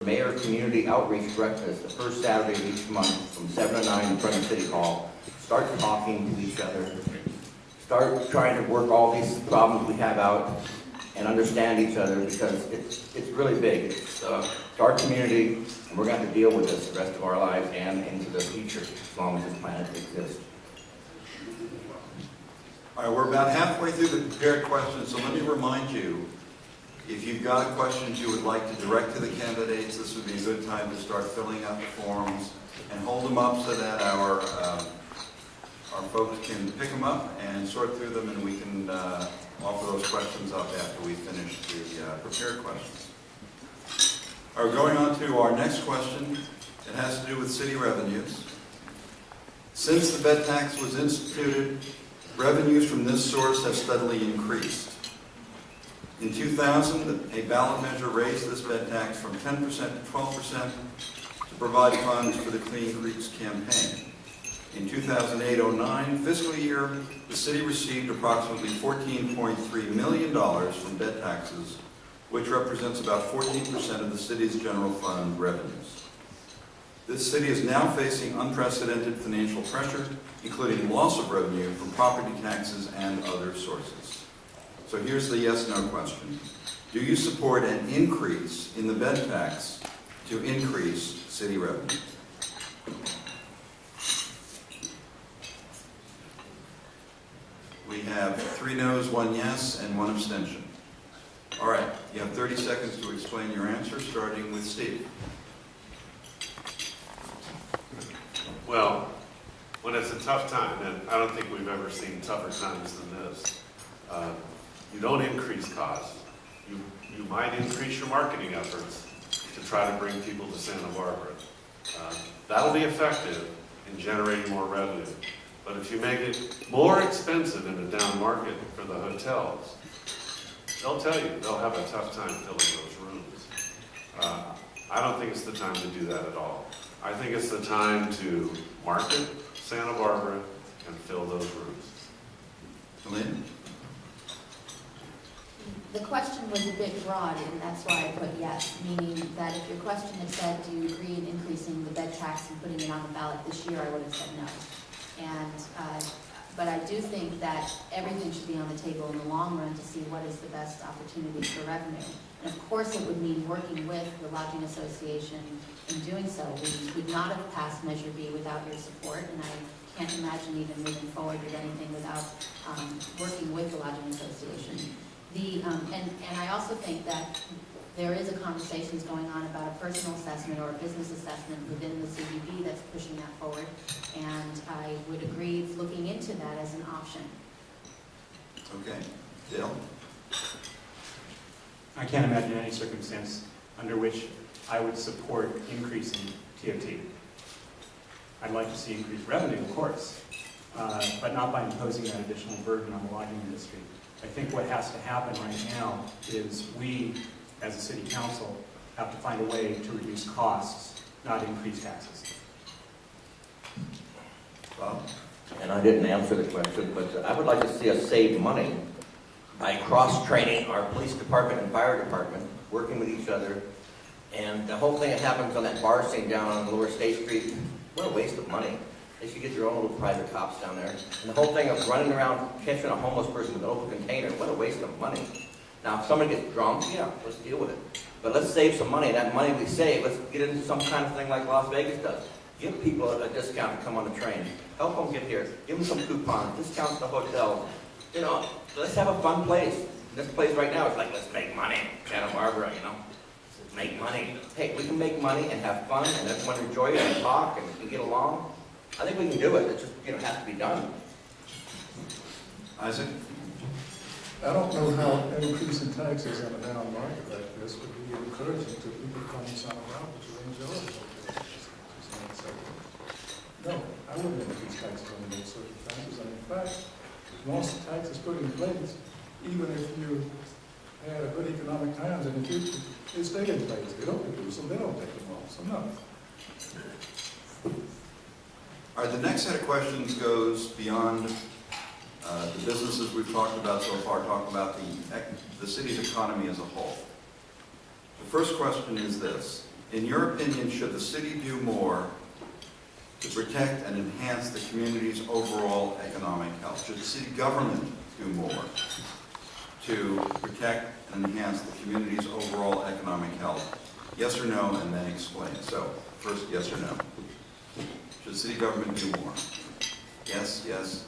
Mayor Community Outreach Breakfast, the first Saturday of each month from 7 to 9 in front of City Hall. Start talking to each other. Start trying to work all these problems we have out and understand each other, because it's really big. It's our community, and we're going to have to deal with this the rest of our lives and into the future as long as this planet exists. All right, we're about halfway through the prepared questions, so let me remind you, if you've got questions you would like to direct to the candidates, this would be a good time to start filling out the forms and hold them up so that our folks can pick them up and sort through them, and we can offer those questions up after we finish the prepared questions. All right, going on to our next question. It has to do with city revenues. Since the bed tax was instituted, revenues from this source have steadily increased. In 2000, a ballot measure raised this bed tax from 10% to 12% to provide funds for the Clean Creeks campaign. In 2008-09 fiscal year, the city received approximately $14.3 million from bed taxes, which represents about 14% of the city's general fund revenues. This city is now facing unprecedented financial pressure, including loss of revenue from property taxes and other sources. So here's the yes/no question. Do you support an increase in the bed tax to increase city revenue? We have 3 no's, 1 yes, and 1 abstention. All right, you have 30 seconds to explain your answer, starting with Steve. Well, when it's a tough time, and I don't think we've ever seen tougher times than this, you don't increase costs. You might increase your marketing efforts to try to bring people to Santa Barbara. That'll be effective in generating more revenue. But if you make it more expensive in a down market for the hotels, they'll tell you they'll have a tough time filling those rooms. I don't think it's the time to do that at all. I think it's the time to market Santa Barbara and fill those rooms. Helene? The question was a bit broad, and that's why I put yes, meaning that if your question had said, do you agree in increasing the bed tax and putting it on the ballot this year, I would have said no. But I do think that everything should be on the table in the long run to see what is the best opportunity for revenue. And of course it would mean working with the Lodging Association in doing so. We would not have passed Measure B without your support, and I can't imagine even moving forward with anything without working with the Lodging Association. And I also think that there is a conversations going on about a personal assessment or a business assessment within the CBB that's pushing that forward, and I would agree looking into that as an option. Okay. Dale? I can't imagine any circumstance under which I would support increasing TOT. I'd like to see increased revenue, of course, but not by imposing that additional burden on the lodging industry. I think what has to happen right now is we, as a city council, have to find a way to reduce costs, not increase taxes. Bob? And I didn't answer the question, but I would like to see us save money by cross-training our police department and fire department, working with each other. And the whole thing that happens on that bar scene down on Lower State Street, what a waste of money. They should get their own little private cops down there. And the whole thing of running around catching a homeless person with an open container, what a waste of money. Now, if somebody gets drunk, yeah, let's deal with it. But let's save some money. That money we save, let's get into some kind of thing like Las Vegas does. Give people a discount to come on the train. Help them get here. Give them some coupons, discounts to the hotel. You know, let's have a fun place. This place right now is like, let's make money. Santa Barbara, you know. Let's make money. Hey, we can make money and have fun and everyone enjoy it and talk and we can get along. I think we can do it. It just, has to be done. Isaac? I don't know how increasing taxes in a down market like this would be encouraging to people coming Santa Barbara to enjoy it. No, I wouldn't increase taxes on those circumstances. And in fact, once the tax is put in place, even if you had a good economic times in the future, they stay in place. They don't reduce them, they don't take them off. So no. All right, the next set of questions goes beyond the businesses we've talked about so far, talk about the city's economy as a whole. The first question is this. In your opinion, should the city do more to protect and enhance the community's overall economic health? Should the city government do more to protect and enhance the community's overall economic health? Yes or no, and then explain. So, first, yes or no? Should city government do more? Yes, yes,